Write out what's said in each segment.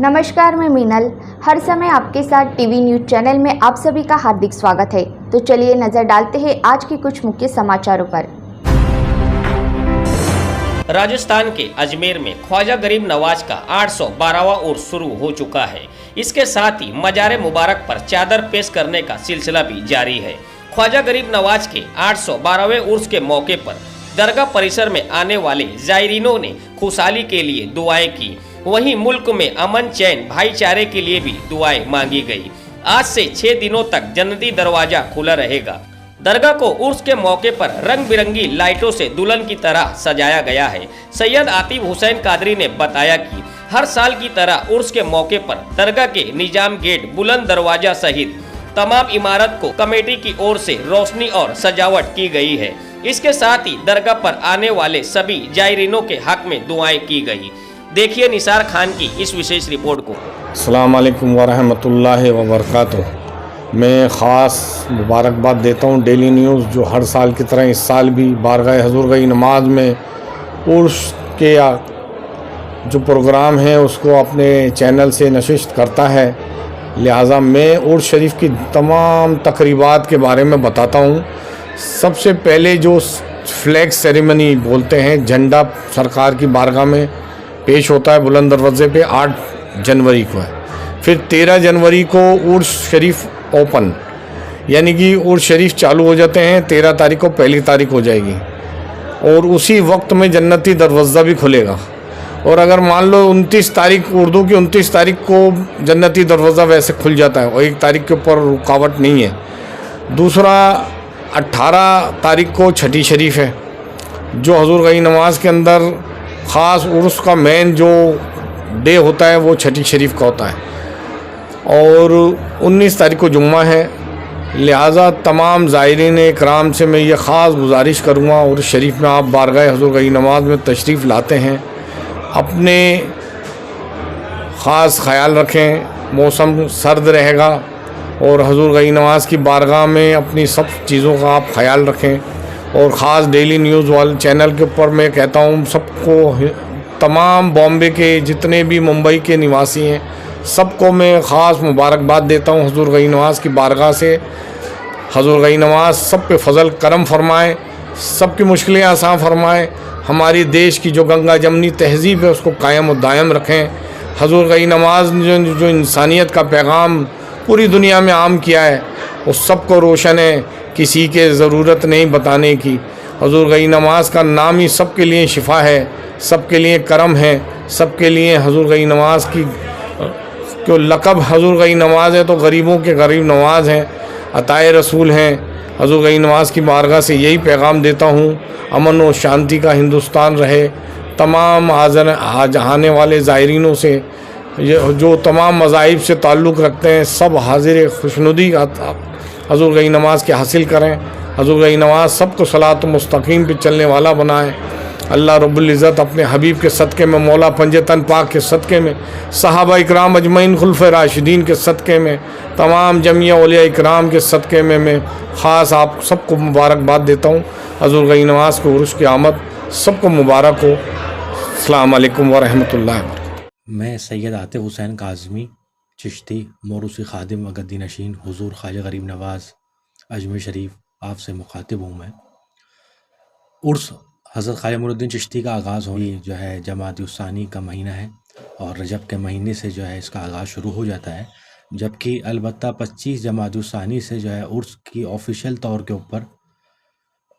नमस्कार, मैं मीनल। हर समय आपके साथ टीवी न्यूज़ चैनल में आप सभी का हार्दिक स्वागत है। तो चलिए नजर डालते हैं आज के कुछ मुख्य समाचारों पर। राजस्थान के अजमेर में ख्वाजा गरीब नवाज का 812वां उर्स शुरू हो चुका है। इसके साथ ही मजार मुबारक पर चादर पेश करने का सिलसिला भी जारी है। ख्वाजा गरीब नवाज के 812वें उर्स के मौके पर दरगाह परिसर में आने वाले जायरीनों ने खुशहाली के लिए दुआएं की। वहीं मुल्क में अमन, चैन, भाईचारे के लिए भी दुआएं मांगी गई। आज से 6 दिनों तक जन्नती दरवाजा खुला रहेगा। दरगाह को उर्स के मौके पर रंग बिरंगी लाइटों से दुल्हन की तरह सजाया गया है। सैयद आतिफ हुसैन कादरी ने बताया कि हर साल की तरह उर्स के मौके पर दरगाह के निजाम गेट, बुलंद दरवाजा सहित तमाम इमारत को कमेटी की ओर से रोशनी और सजावट की गई है। इसके साथ ही दरगाह पर आने वाले सभी जायरीनों के हक में दुआएं की गई। देखिए निसार खान की इस विशेष रिपोर्ट को। अस्सलाम वालेकुम वरहमतुल्लाहि वबरकातुहू। मैं ख़ास मुबारकबाद देता हूँ डेली न्यूज़, जो हर साल की तरह इस साल भी बारगाह हजूर गई नमाज में उर्स के जो प्रोग्राम है उसको अपने चैनल से नशिस्त करता है। लिहाजा मैं उर्स शरीफ की तमाम तकरीबात के बारे में बताता हूँ। सबसे पहले जो फ्लैग सेरेमनी बोलते हैं, झंडा सरकार की बारगाह में पेश होता है बुलंद दरवाजे पे, 8 जनवरी को है। फिर 13 जनवरी को उर्स शरीफ ओपन, यानी कि उर्स शरीफ चालू हो जाते हैं। 13 तारीख को पहली तारीख हो जाएगी और उसी वक्त में जन्नती दरवाज़ा भी खुलेगा। और अगर मान लो 29 तारीख, उर्दू की 29 तारीख को जन्नती दरवाज़ा वैसे खुल जाता है और 1 तारीख के ऊपर रुकावट नहीं है। दूसरा 18 तारीख को छठी शरीफ है, जो हजूर गई नमाज के अंदर ख़ास उर्स का मेन जो डे होता है वो छठी शरीफ का होता है। और 19 तारीख को जुम्मा है। लिहाजा तमाम ज़ायरीन इकराम से मैं ये ख़ास गुजारिश करूँगा, उर्स शरीफ में आप बारगाह हजूर गई नमाज में तशरीफ़ लाते हैं, अपने ख़ास ख्याल रखें। मौसम सर्द रहेगा और हजूर गई नमाज की बारगाह में अपनी सब चीज़ों का आप ख्याल रखें। और ख़ास डेली न्यूज़ वाले चैनल के ऊपर मैं कहता हूँ सबको, तमाम बॉम्बे के जितने भी मुंबई के निवासी हैं सबको मैं ख़ास मुबारकबाद देता हूँ हजूर गई नवाज की बारगाह से। हजूर गई नवाज सब पे फजल करम फरमाए, सब की मुश्किलें आसान फरमाए। हमारी देश की जो गंगा जमनी तहज़ीब है उसको कायम और दायम रखें। हजूर गई नवाज ने जो इंसानियत का पैगाम पूरी दुनिया में आम किया है वो सबको रोशन है, किसी के ज़रूरत नहीं बताने की। हजूर गई नमाज का नाम ही सबके लिए शिफा है, सबके लिए करम है, सबके लिए हजूर गई नमाज की जो लक़ब हजूर गई नमाज है तो गरीबों के गरीब नवाज हैं, अताए रसूल हैं। हजूर गई नमाज की बारगाह से यही पैगाम देता हूँ, अमन और शांति का हिंदुस्तान रहे। तमाम आने वाले ज़ायरीनों से जो तमाम मज़ाहिब से ताल्लुक़ रखते हैं सब हाजिर खुशनुदी हजूर गई नमाज के हासिल करें। हजूर गई नमाज सबको सलात मुस्तकीम पे चलने वाला बनाए। अल्लाह रब्बुल इज़्ज़त अपने हबीब के सदक़े में, मौला पंजतन पाक के सदक़े में, सहाबा इकराम अजमईन खुलफ़े राशिदीन के सदक़े में, तमाम जमिया औलिया इकराम के सदक़े में मैं ख़ास आप सबको मुबारकबाद देता हूँ। हजूर गई नमाज को उर्स की आमद सबको मुबारक हो। अस्सलाम वालेकुम वरहमतुल्लाहि वबरकातुहू। मैं सैयद आतिफ हुसैन काज़मी चिश्ती मोरूसी खादिम व गद्दी नशीन हुज़ूर ख्वाजा गरीब नवाज़ अजमेर शरीफ आपसे मुखातिब हूँ। मैं उर्स हज़रत ख्वाजा मुइनुद्दीन चिश्ती का आगाज़ हो, ये जो है जमात-उस-सानी का महीना है और रजब के महीने से जो है इसका आगाज़ शुरू हो जाता है। जबकि अलबत्ता 25 जमात-उस-सानी से जो है उर्स की ऑफिशियल तौर के ऊपर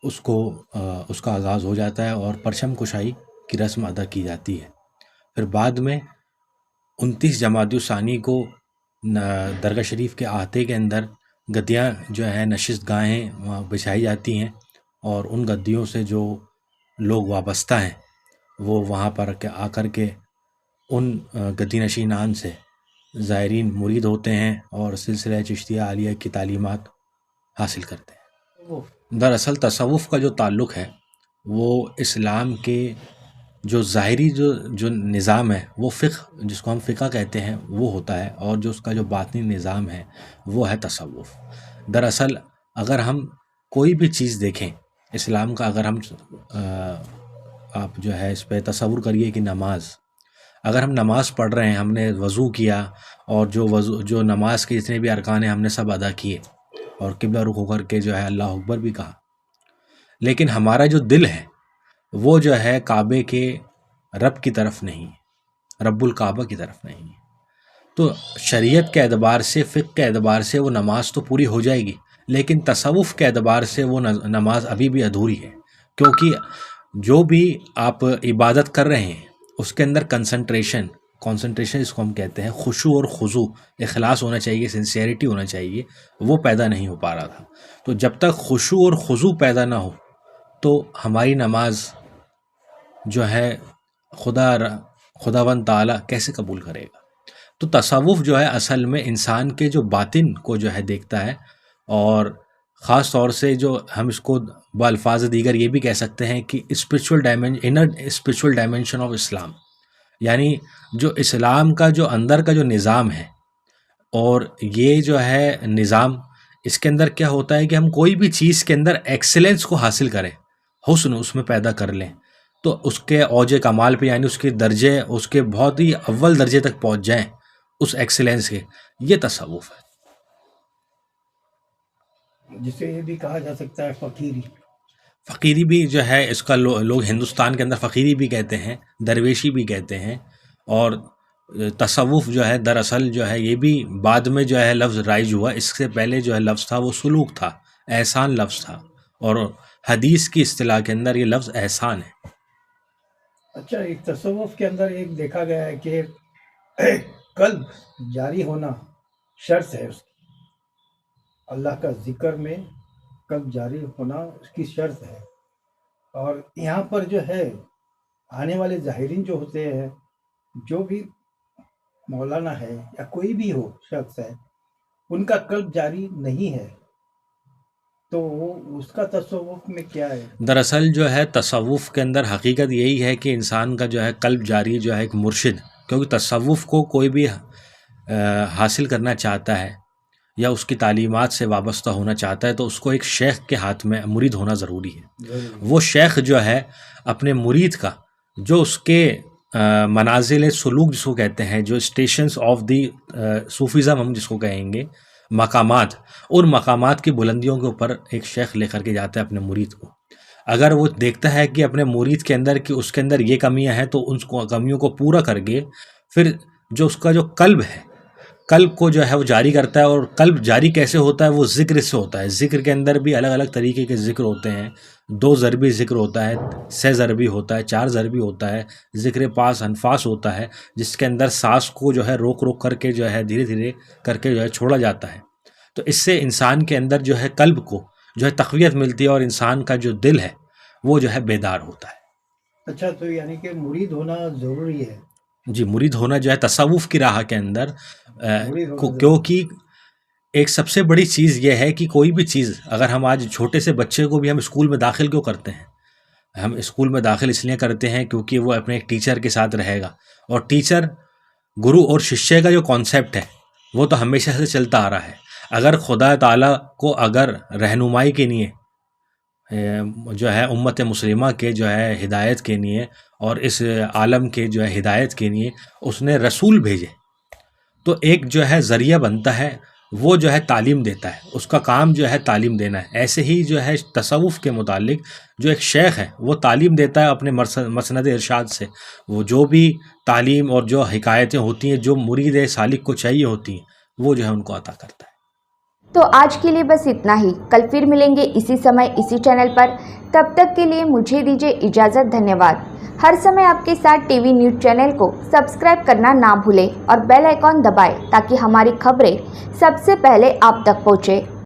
उसका आगाज़ हो जाता है और परचम कुशाई की रस्म अदा की जाती है। फिर बाद में 29 जमात-उस-सानी को दरगाह शरीफ के अहाते के अंदर गद्दियाँ जो है नशिस्त गाहें वहाँ बिछाई जाती हैं और उन गद्दियों से जो लोग वाबस्ता हैं वो वहाँ पर आकर के उन गद्दी नशीनान से ज़ायरीन मुरीद होते हैं और सिलसिला चिश्तिया आलिया की तालीमात हासिल करते हैं। दरअसल तसव्वुफ़ का जो ताल्लुक़ है वो इस्लाम के जो ज़ाहिरी जो निज़ाम है वो फ़िक़्ह, जिसको हम फ़िक़्ह कहते हैं, वो होता है और जो उसका जो बातिनी निज़ाम है वो है तसव्वुफ़। दरअसल अगर हम कोई भी चीज़ देखें इस्लाम का, अगर हम आप जो है इस पे तसव्वुर करिए कि नमाज, اگر ہم نماز پڑھ رہے ہیں، ہم نے وضو کیا اور جو نماز کے جتنے بھی ارکان ہیں ہم نے سب ادا کیے اور قبلہ رخ ہو کر کے جو ہے اللہ اکبر بھی کہا، لیکن ہمارا جو دل ہے وہ جو ہے کعبے کے رب کی طرف نہیں، رب الکعبہ کی طرف نہیں، تو شریعت کے اعتبار سے، فقہ کے اعتبار سے وہ نماز تو پوری ہو جائے گی، لیکن تصوف کے اعتبار سے وہ نماز ابھی بھی ادھوری ہے، کیونکہ جو بھی آپ عبادت کر رہے ہیں اس کے اندر کنسنٹریشن اس کو ہم کہتے ہیں، خشوع اور خضوع، اخلاص ہونا چاہیے، سنسیئرٹی ہونا چاہیے، وہ پیدا نہیں ہو پا رہا تھا۔ تو جب تک خشوع اور خضوع پیدا نہ ہو تو ہماری نماز جو ہے خداوند تعالیٰ کیسے قبول کرے گا؟ تو تصوف جو ہے اصل میں انسان کے جو باطن کو جو ہے دیکھتا ہے، اور خاص طور سے جو ہم اس کو بالفاظ دیگر یہ بھی کہہ سکتے ہیں کہ انر اسپرچول ڈائمینشن آف اسلام، یعنی جو اسلام کا جو اندر کا جو نظام ہے، اور یہ جو ہے نظام، اس کے اندر کیا ہوتا ہے کہ ہم کوئی بھی چیز کے اندر ایکسیلنس کو حاصل کریں، حسن اس میں پیدا کر لیں، تو اس کے اوج کمال پہ، یعنی اس کے درجے، اس کے بہت ہی اول درجے تک پہنچ جائیں اس ایکسیلنس کے، یہ تصوف ہے، جسے یہ بھی کہا جا سکتا ہے فقیری بھی جو ہے اس کا لوگ ہندوستان کے اندر فقیری بھی کہتے ہیں، درویشی بھی کہتے ہیں، اور تصوف جو ہے دراصل جو ہے یہ بھی بعد میں جو ہے لفظ رائج ہوا، اس سے پہلے جو ہے لفظ تھا وہ سلوک تھا، احسان لفظ تھا، اور حدیث کی اصطلاح کے اندر یہ لفظ احسان ہے۔ اچھا، ایک تصوف کے اندر ایک دیکھا گیا ہے کہ قلب جاری ہونا شرط ہے، اس کی اللہ کا ذکر میں قلب جاری ہونا اس کی شرط ہے، اور یہاں پر جو ہے آنے والے ظاہرین جو ہوتے ہیں، جو بھی مولانا ہے یا کوئی بھی ہو شخص ہے، ان کا قلب جاری نہیں ہے، تو اس کا تصوف میں کیا ہے؟ دراصل جو ہے تصوف کے اندر حقیقت یہی ہے کہ انسان کا جو ہے قلب جاری جو ہے ایک مرشد، کیونکہ تصوف کو کوئی بھی حاصل کرنا چاہتا ہے یا اس کی تعلیمات سے وابستہ ہونا چاہتا ہے تو اس کو ایک شیخ کے ہاتھ میں مرید ہونا ضروری ہے۔ وہ شیخ جو ہے اپنے مرید کا جو اس کے منازل سلوک جس کو کہتے ہیں، جو اسٹیشنز آف دی صوفیزم ہم جس کو کہیں گے، مقامات، ان مقامات کی بلندیوں کے اوپر ایک شیخ لے کر کے جاتا ہے اپنے مرید کو۔ اگر وہ دیکھتا ہے کہ اپنے مرید کے اندر کہ اس کے اندر یہ کمیاں ہیں تو ان کمیوں کو پورا کر کے پھر جو اس کا جو قلب ہے، قلب کو جو ہے وہ جاری کرتا ہے، اور قلب جاری کیسے ہوتا ہے؟ وہ ذکر سے ہوتا ہے۔ ذکر کے اندر بھی الگ الگ طریقے کے ذکر ہوتے ہیں، 2 ضربی ذکر ہوتا ہے، 6 ضربی ہوتا ہے، 4 ضربی ہوتا ہے، ذکر پاس انفاس ہوتا ہے، جس کے اندر سانس کو جو ہے روک روک کر کے جو ہے دھیرے دھیرے کر کے جو ہے چھوڑا جاتا ہے، تو اس سے انسان کے اندر جو ہے قلب کو جو ہے تقویت ملتی ہے، اور انسان کا جو دل ہے وہ جو ہے بیدار ہوتا ہے۔ اچھا، تو یعنی کہ مرید ہونا ضروری ہے؟ جی، مرید ہونا جو ہے تصوف کی راہ کے اندر، کیونکہ ایک سب سے بڑی چیز یہ ہے کہ کوئی بھی چیز، اگر ہم آج چھوٹے سے بچے کو بھی ہم اسکول میں داخل کیوں کرتے ہیں؟ ہم اسکول میں داخل اس لیے کرتے ہیں کیونکہ وہ اپنے ایک ٹیچر کے ساتھ رہے گا، اور ٹیچر، گرو اور ششیہ کا جو کانسیپٹ ہے وہ تو ہمیشہ سے چلتا آ رہا ہے۔ اگر خدا تعالیٰ کو اگر رہنمائی کے لیے جو ہے امت مسلمہ کے جو ہے ہدایت کے لیے اور اس عالم کے جو ہے ہدایت کے لیے اس نے رسول بھیجے، تو ایک جو ہے ذریعہ بنتا ہے، وہ جو ہے تعلیم دیتا ہے، اس کا کام جو ہے تعلیم دینا ہے۔ ایسے ہی جو ہے تصوف کے متعلق جو ایک شیخ ہے وہ تعلیم دیتا ہے اپنے مسند ارشاد سے، وہ جو بھی تعلیم اور جو حکایتیں ہوتی ہیں جو مرید سالک کو چاہیے ہوتی ہیں وہ جو ہے ان کو عطا کرتا ہے۔ تو آج کے لیے بس اتنا ہی، کل پھر ملیں گے اسی سمے اسی چینل پر، تب تک کے لیے مجھے دیجیے اجازت۔ دھنیہ واد۔ ہر سمے آپ کے ساتھ ٹی وی نیوز چینل کو سبسکرائب کرنا نہ بھولیں اور بیل آئیکن دبائیں تاکہ ہماری خبریں سب سے پہلے آپ تک پہنچے۔